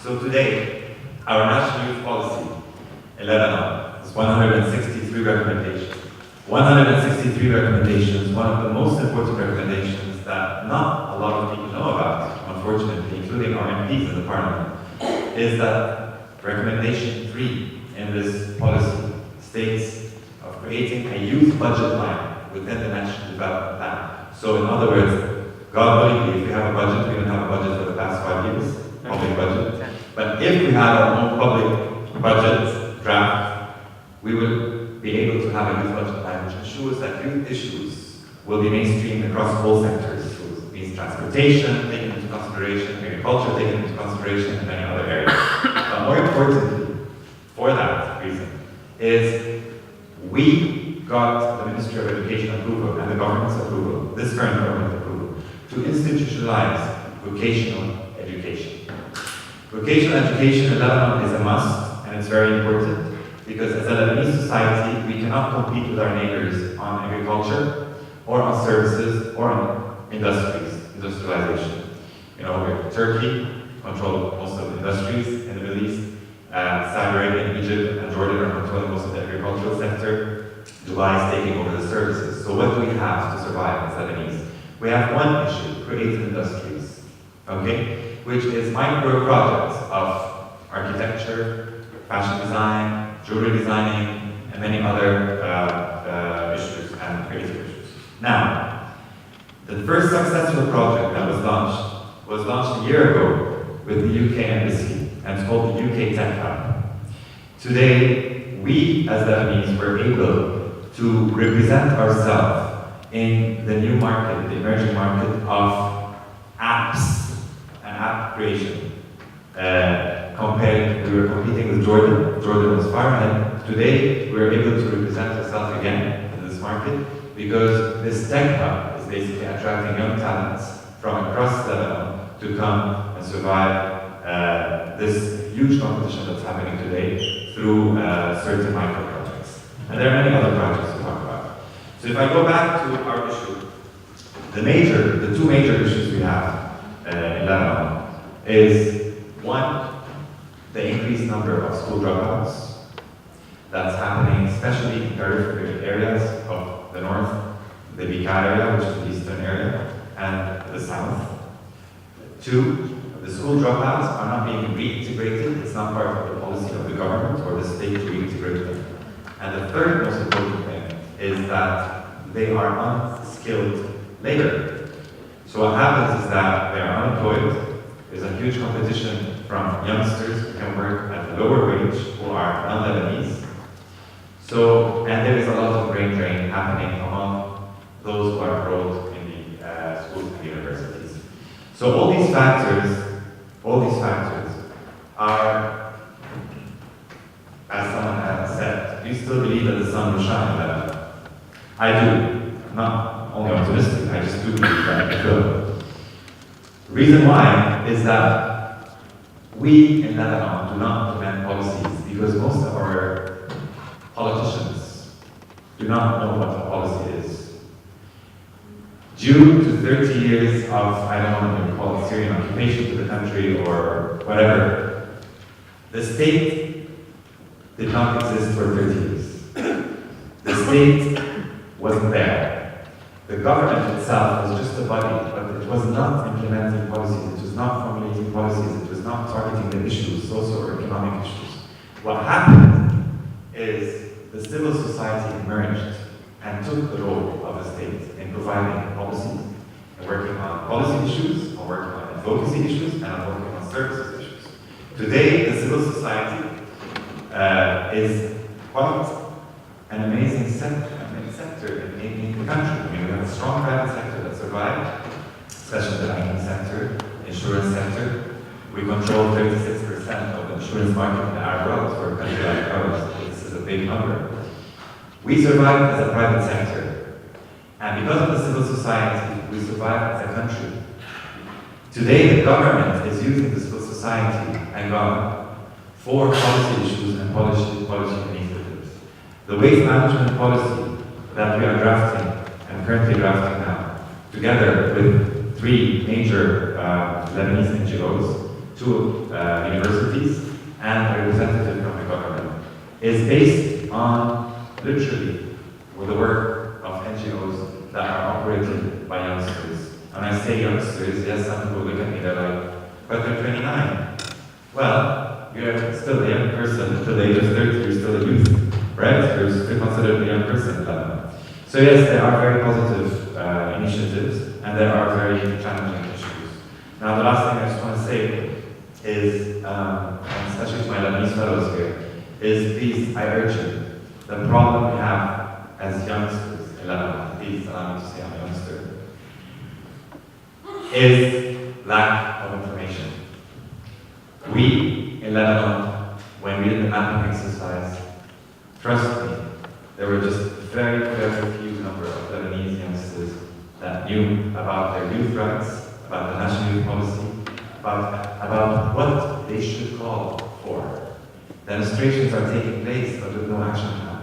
So today, our national youth policy in Lebanon is 163 recommendations. 163 recommendations, one of the most important recommendations that not a lot of people know about, unfortunately, including our MPs in the parliament, is that recommendation 3 in this policy states of creating a youth budget line within the National Development Plan. So in other words, God willing, if we have a budget, we don't have a budget for the past 5 years, public budget. But if we have our own public budget draft, we will be able to have a youth budget line which ensures that youth issues will be mainstreamed across all sectors. So it means transportation taken into consideration, agriculture taken into consideration, and many other areas. But more importantly, for that reason, is we got the Ministry of Education approval and the government's approval, this current government approval, to institutionalize vocational education. Vocational education in Lebanon is a must, and it's very important, because as a Lebanese society, we cannot compete with our neighbors on agriculture, or on services, or on industrialization. You know, Turkey controls most of the industries in the Middle East, Saudi Arabia, Egypt, and Jordan are controlling most of the agricultural sector. Dubai is taking over the services. So what do we have to survive as Lebanese? We have one issue, creative industries, okay? Which is micro projects of architecture, fashion design, jewelry designing, and many other issues and creative issues. Now, the first successful project that was launched a year ago with the UK Embassy, and it's called the UK Tech Hub. Today, we as Lebanese were able to represent ourselves in the new market, the emerging market of apps and app creation. We were competing with Jordan. Jordan was far ahead. Today, we are able to represent ourselves again in this market because this tech hub is basically attracting young talents from across Lebanon to come and survive this huge competition that's happening today through certain micro projects. And there are many other projects to talk about. So if I go back to our issue, the two major issues we have in Lebanon is one, the increased number of school dropouts that's happening, especially in peripheral areas of the north, the Mikati area, which is the eastern area, and the south. Two, the school dropouts are not being reintegrated. It's not part of the policy of the government or the state to reintegrate them. And the third most important thing is that they are unskilled labor. So what happens is that they are unemployed. There's a huge competition from youngsters who can work at a lower wage who are non-Lebanese. So, and there is a lot of brain drain happening among those who are enrolled in the schools and universities. So all these factors are, as someone has said, do you still believe that the sun will shine in Lebanon? I do. I'm not only optimistic, I just do believe that it will. The reason why is that we in Lebanon do not implement policies because most of our politicians do not know what a policy is. Due to 30 years of, I don't want to call it Syrian occupation to the country or whatever, the state did not exist for 30 years. The state wasn't there. The government itself was just a body, but it was not implementing policies, it was not formulating policies, it was not targeting the issues, social or economic issues. What happened is the civil society emerged and took the role of the state in providing policies, and working on policy issues, on working on advocacy issues, and on working on services issues. Today, the civil society is quite an amazing sector in the country. I mean, we have a strong private sector that survived, especially the banking sector, insurance sector. We control 36% of the insurance market in the Arab world for a country like ours. This is a big number. We survived as a private sector. And because of the civil society, we survived as a country. Today, the government is using the civil society and government for policy issues and policy initiatives. The waste management policy that we are drafting and currently drafting now, together with 3 major Lebanese NGOs, two universities and a representative from the government, is based on literally the work of NGOs that are operated by youngsters. And I say youngsters, yes, some people look at me, they're like, but they're 29. Well, you're still a young person until the age of 30, you're still a youth, right? You're still considered a young person at that point. So yes, there are very positive initiatives, and there are very challenging issues. Now, the last thing I just want to say is, and especially to my Lebanese fellows here, is please, I urge you, the problem we have as youngsters in Lebanon, please allow me to say I'm a youngster, is lack of information. We in Lebanon, when we did the mapping exercise, trust me, there were just very, very few number of Lebanese youngsters that knew about their youth rights, about the national youth policy, about what they should call for. Demonstrations are taking place, but with no action plan.